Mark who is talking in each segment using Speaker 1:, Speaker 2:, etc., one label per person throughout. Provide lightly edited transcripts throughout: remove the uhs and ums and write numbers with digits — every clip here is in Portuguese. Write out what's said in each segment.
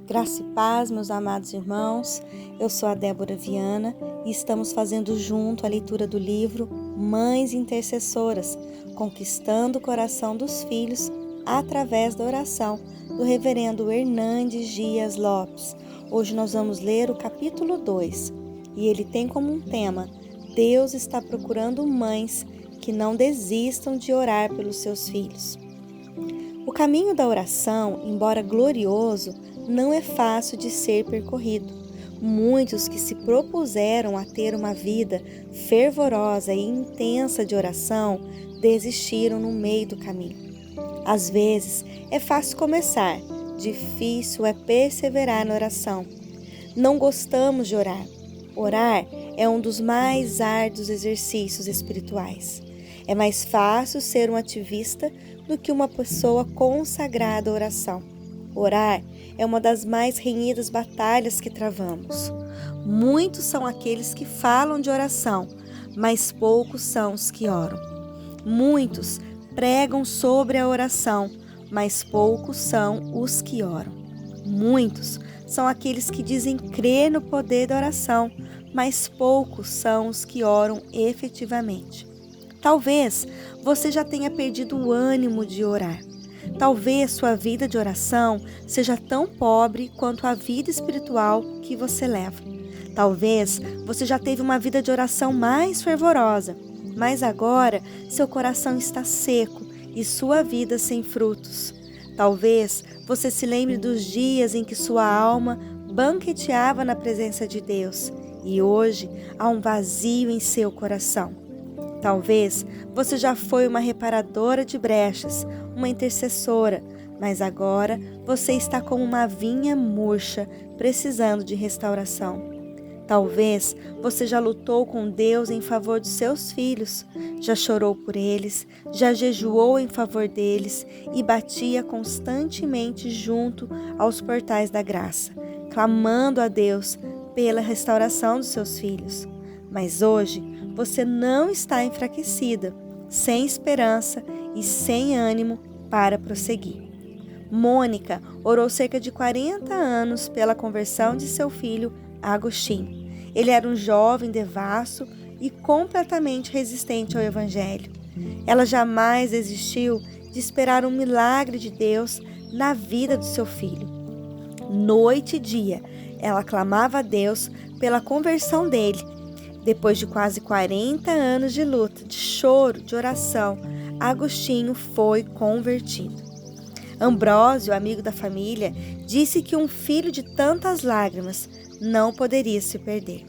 Speaker 1: Graça e paz, meus amados irmãos. Eu sou a Débora Viana e estamos fazendo junto a leitura do livro Mães Intercessoras, conquistando o coração dos filhos através da oração, do reverendo Hernandes Dias Lopes. Hoje nós vamos ler o capítulo 2 e ele tem como um tema: Deus está procurando mães que não desistam de orar pelos seus filhos. O caminho da oração, embora glorioso, não é fácil de ser percorrido. Muitos que se propuseram a ter uma vida fervorosa e intensa de oração desistiram no meio do caminho. Às vezes é fácil começar, difícil é perseverar na oração. Não gostamos de orar. Orar é um dos mais árduos exercícios espirituais. É mais fácil ser um ativista do que uma pessoa consagrada à oração. Orar é uma das mais renhidas batalhas que travamos. Muitos são aqueles que falam de oração, mas poucos são os que oram. Muitos pregam sobre a oração, mas poucos são os que oram. Muitos são aqueles que dizem crer no poder da oração, mas poucos são os que oram efetivamente. Talvez você já tenha perdido o ânimo de orar. Talvez sua vida de oração seja tão pobre quanto a vida espiritual que você leva. Talvez você já teve uma vida de oração mais fervorosa, mas agora seu coração está seco e sua vida sem frutos. Talvez você se lembre dos dias em que sua alma banqueteava na presença de Deus e hoje há um vazio em seu coração. Talvez você já foi uma reparadora de brechas, uma intercessora, mas agora você está como uma vinha murcha, precisando de restauração. Talvez você já lutou com Deus em favor dos seus filhos, já chorou por eles, já jejuou em favor deles e batia constantemente junto aos portais da graça, clamando a Deus pela restauração dos seus filhos. Mas hoje você não está enfraquecida, sem esperança e sem ânimo para prosseguir. Mônica orou cerca de 40 anos pela conversão de seu filho Agostinho. Ele era um jovem devasso e completamente resistente ao Evangelho. Ela jamais desistiu de esperar um milagre de Deus na vida do seu filho. Noite e dia, ela clamava a Deus pela conversão dele. Depois de quase 40 anos de luta, de choro, de oração, Agostinho foi convertido. Ambrósio, amigo da família, disse que um filho de tantas lágrimas não poderia se perder.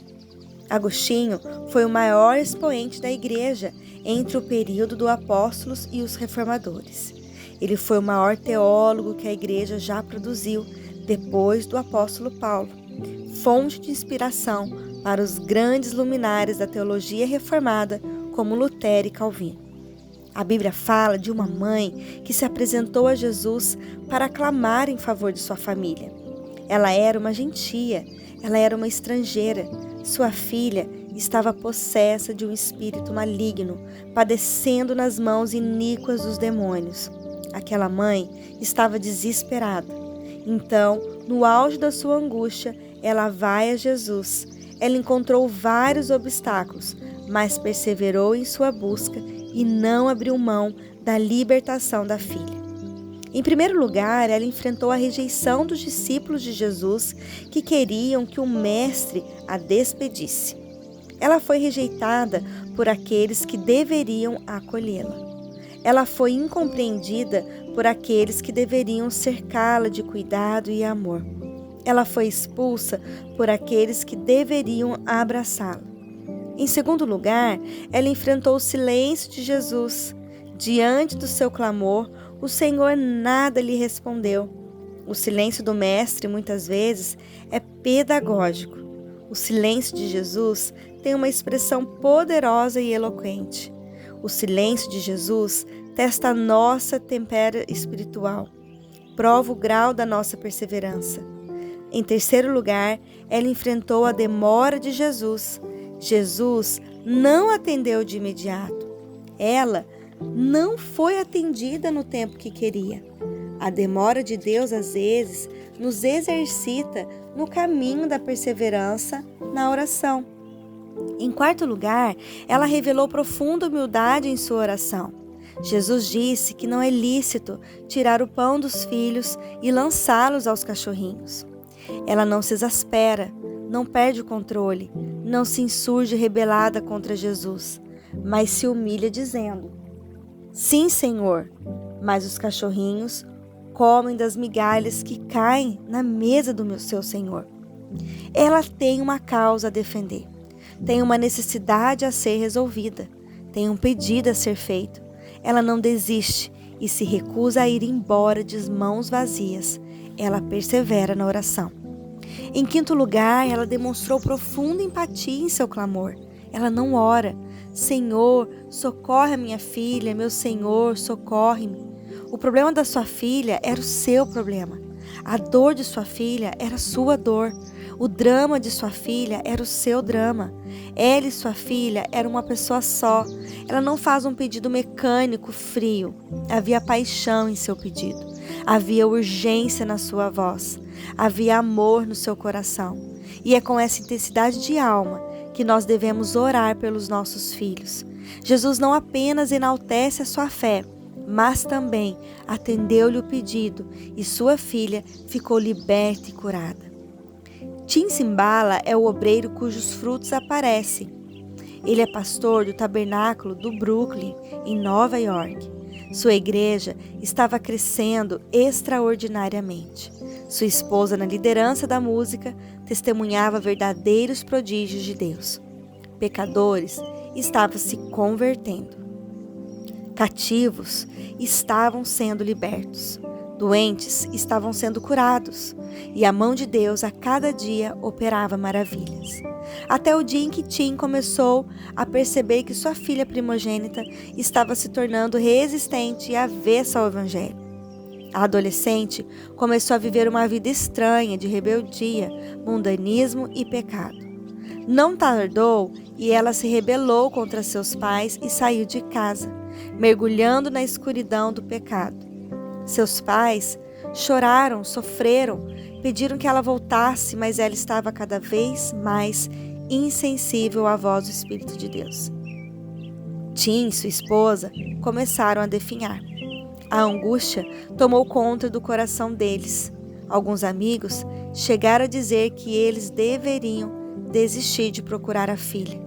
Speaker 1: Agostinho foi o maior expoente da igreja entre o período dos apóstolos e os reformadores. Ele foi o maior teólogo que a igreja já produziu depois do apóstolo Paulo, fonte de inspiração para os grandes luminares da teologia reformada como Lutero e Calvino. A Bíblia fala de uma mãe que se apresentou a Jesus para clamar em favor de sua família. Ela era uma gentia, ela era uma estrangeira. Sua filha estava possessa de um espírito maligno, padecendo nas mãos iníquas dos demônios. Aquela mãe estava desesperada. Então, no auge da sua angústia, ela vai a Jesus. Ela encontrou vários obstáculos, mas perseverou em sua busca e não abriu mão da libertação da filha. Em primeiro lugar, ela enfrentou a rejeição dos discípulos de Jesus que queriam que o mestre a despedisse. Ela foi rejeitada por aqueles que deveriam acolhê-la. Ela foi incompreendida por aqueles que deveriam cercá-la de cuidado e amor. Ela foi expulsa por aqueles que deveriam abraçá-la. Em segundo lugar, ela enfrentou o silêncio de Jesus. Diante do seu clamor, o Senhor nada lhe respondeu. O silêncio do Mestre, muitas vezes, é pedagógico. O silêncio de Jesus tem uma expressão poderosa e eloquente. O silêncio de Jesus testa a nossa tempera espiritual, prova o grau da nossa perseverança. Em terceiro lugar, ela enfrentou a demora de Jesus. Jesus não atendeu de imediato. Ela não foi atendida no tempo que queria. A demora de Deus, às vezes, nos exercita no caminho da perseverança na oração. Em quarto lugar, ela revelou profunda humildade em sua oração. Jesus disse que não é lícito tirar o pão dos filhos e lançá-los aos cachorrinhos. Ela não se exaspera, não perde o controle, não se insurge rebelada contra Jesus, mas se humilha dizendo: sim, Senhor, mas os cachorrinhos comem das migalhas que caem na mesa do seu Senhor. Ela tem uma causa a defender, tem uma necessidade a ser resolvida, tem um pedido a ser feito. Ela não desiste e se recusa a ir embora de mãos vazias. Ela persevera na oração. Em quinto lugar, ela demonstrou profunda empatia em seu clamor. Ela não ora: Senhor, socorre a minha filha, meu Senhor, socorre-me. O problema da sua filha era o seu problema. A dor de sua filha era a sua dor. O drama de sua filha era o seu drama. Ela e sua filha eram uma pessoa só. Ela não faz um pedido mecânico, frio. Havia paixão em seu pedido. Havia urgência na sua voz. Havia amor no seu coração. E é com essa intensidade de alma que nós devemos orar pelos nossos filhos. Jesus não apenas enaltece a sua fé, mas também atendeu-lhe o pedido e sua filha ficou liberta e curada. Tim Cymbala é o obreiro cujos frutos aparecem. Ele é pastor do tabernáculo do Brooklyn, em Nova York. Sua igreja estava crescendo extraordinariamente. Sua esposa, na liderança da música, testemunhava verdadeiros prodígios de Deus. Pecadores estavam se convertendo. Cativos estavam sendo libertos. Doentes estavam sendo curados. E a mão de Deus a cada dia operava maravilhas. Até o dia em que Tim começou a perceber que sua filha primogênita estava se tornando resistente e avessa ao evangelho. A adolescente começou a viver uma vida estranha de rebeldia, mundanismo e pecado. Não tardou e ela se rebelou contra seus pais e saiu de casa, mergulhando na escuridão do pecado. Seus pais choraram, sofreram, pediram que ela voltasse, mas ela estava cada vez mais insensível à voz do Espírito de Deus. Tim e sua esposa começaram a definhar. A angústia tomou conta do coração deles. Alguns amigos chegaram a dizer que eles deveriam desistir de procurar a filha.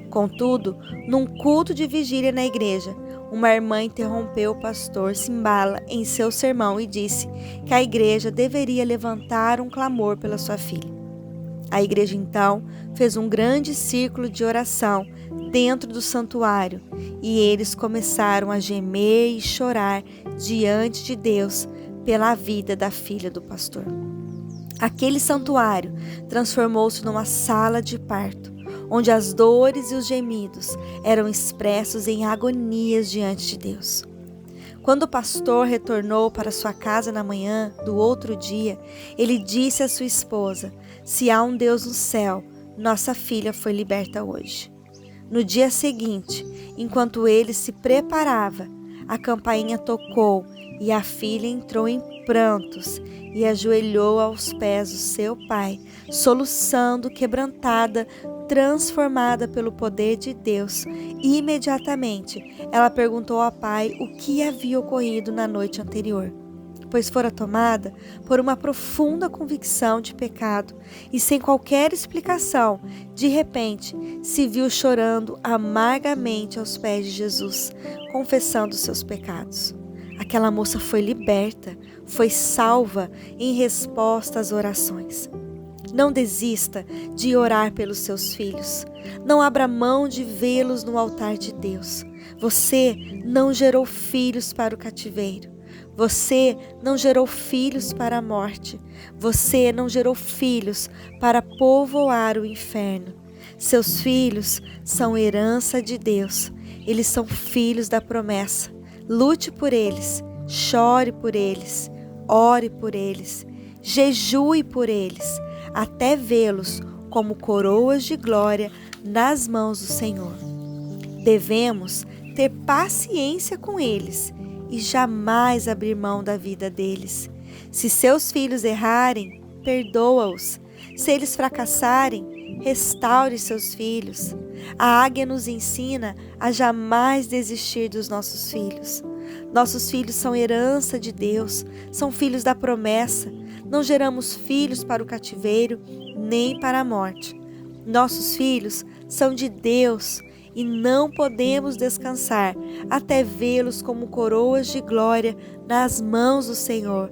Speaker 1: Contudo, num culto de vigília na igreja, uma irmã interrompeu o pastor Cymbala em seu sermão e disse que a igreja deveria levantar um clamor pela sua filha. A igreja então fez um grande círculo de oração dentro do santuário e eles começaram a gemer e chorar diante de Deus pela vida da filha do pastor. Aquele santuário transformou-se numa sala de parto, onde as dores e os gemidos eram expressos em agonias diante de Deus. Quando o pastor retornou para sua casa na manhã do outro dia, ele disse à sua esposa: se há um Deus no céu, nossa filha foi liberta hoje. No dia seguinte, enquanto ele se preparava, a campainha tocou e a filha entrou em prantos e ajoelhou aos pés do seu pai, soluçando, quebrantada, transformada pelo poder de Deus. E imediatamente ela perguntou ao pai o que havia ocorrido na noite anterior, pois fora tomada por uma profunda convicção de pecado e sem qualquer explicação, de repente se viu chorando amargamente aos pés de Jesus, confessando seus pecados. Aquela moça foi liberta, foi salva em resposta às orações. Não desista de orar pelos seus filhos. Não abra mão de vê-los no altar de Deus. Você não gerou filhos para o cativeiro. Você não gerou filhos para a morte. Você não gerou filhos para povoar o inferno. Seus filhos são herança de Deus. Eles são filhos da promessa. Lute por eles, chore por eles, ore por eles, jejue por eles, até vê-los como coroas de glória nas mãos do Senhor. Devemos ter paciência com eles e jamais abrir mão da vida deles. Se seus filhos errarem, perdoa-os. Se eles fracassarem, restaure seus filhos. A águia nos ensina a jamais desistir dos nossos filhos. Nossos filhos são herança de Deus, são filhos da promessa. Não geramos filhos para o cativeiro, nem para a morte. Nossos filhos são de Deus e não podemos descansar até vê-los como coroas de glória nas mãos do Senhor.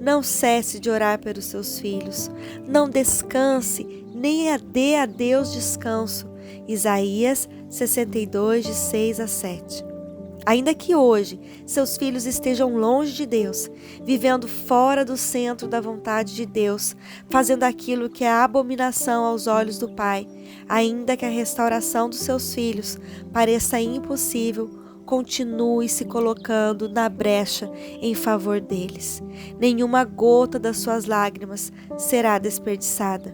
Speaker 1: Não cesse de orar pelos seus filhos. Não descanse, nem dê a Deus descanso. Isaías 62, de 6 a 7. Ainda que hoje seus filhos estejam longe de Deus, vivendo fora do centro da vontade de Deus, fazendo aquilo que é abominação aos olhos do Pai, ainda que a restauração dos seus filhos pareça impossível, continue se colocando na brecha em favor deles. Nenhuma gota das suas lágrimas será desperdiçada.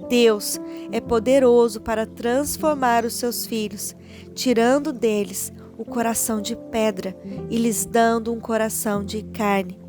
Speaker 1: Deus é poderoso para transformar os seus filhos, tirando deles o coração de pedra e lhes dando um coração de carne.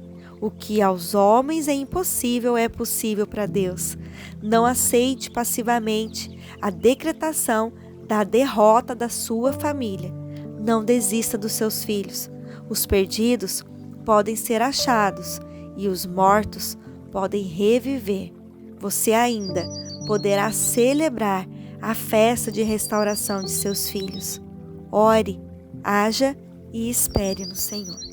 Speaker 1: O que aos homens é impossível é possível para Deus. Não aceite passivamente a decretação da derrota da sua família. Não desista dos seus filhos. Os perdidos podem ser achados e os mortos podem reviver. Você ainda poderá celebrar a festa de restauração de seus filhos. Ore, haja e espere no Senhor.